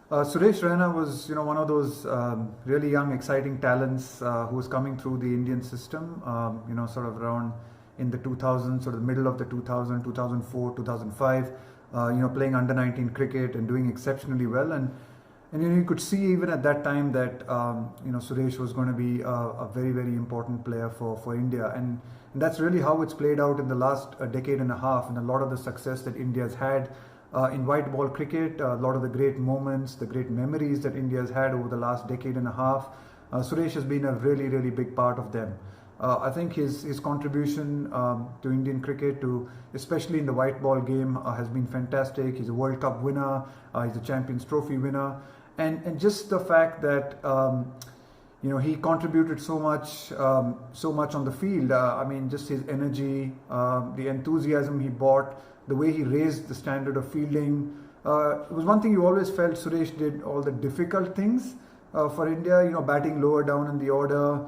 Suresh Raina was, one of those really young, exciting talents who was coming through the Indian system. Sort of around in the 2000s, sort of the middle of the 2000, 2004, 2005. Playing under 19 cricket and doing exceptionally well. And you could see even at that time that Suresh was going to be a very, very important player for India. And that's really how it's played out in the last decade and a half, and a lot of the success that India has had in white ball cricket, a lot of the great moments, the great memories that India has had over the last decade and a half. Suresh has been a really, really big part of them. I think his contribution to Indian cricket, especially in the white ball game, has been fantastic. He's a World Cup winner. He's a Champions Trophy winner, and just the fact that he contributed so much on the field. Just his energy, the enthusiasm he brought, the way he raised the standard of fielding. It was one thing you always felt Suresh did all the difficult things for India. Batting lower down in the order.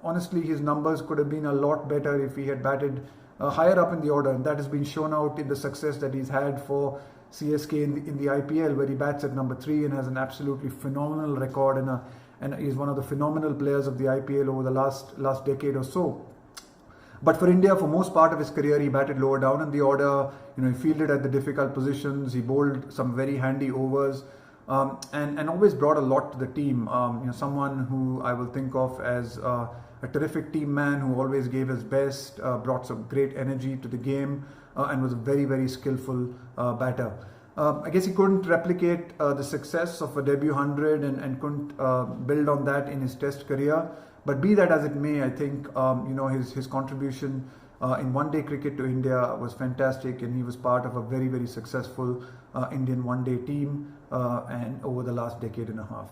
Honestly, his numbers could have been a lot better if he had batted higher up in the order, and that has been shown out in the success that he's had for CSK in the IPL, where he bats at number 3 and has an absolutely phenomenal record, and he's one of the phenomenal players of the IPL over the last decade or so. But for India, for most part of his career, he batted lower down in the order. He fielded at the difficult positions. He bowled some very handy overs. And always brought a lot to the team. Someone who I will think of as a terrific team man who always gave his best, brought some great energy to the game, and was a very, very skillful batter. I guess he couldn't replicate the success of a debut 100 and couldn't build on that in his Test career. But be that as it may, I think his contribution in one-day cricket to India was fantastic, and he was part of a very, very successful Indian one-day team and over the last decade and a half.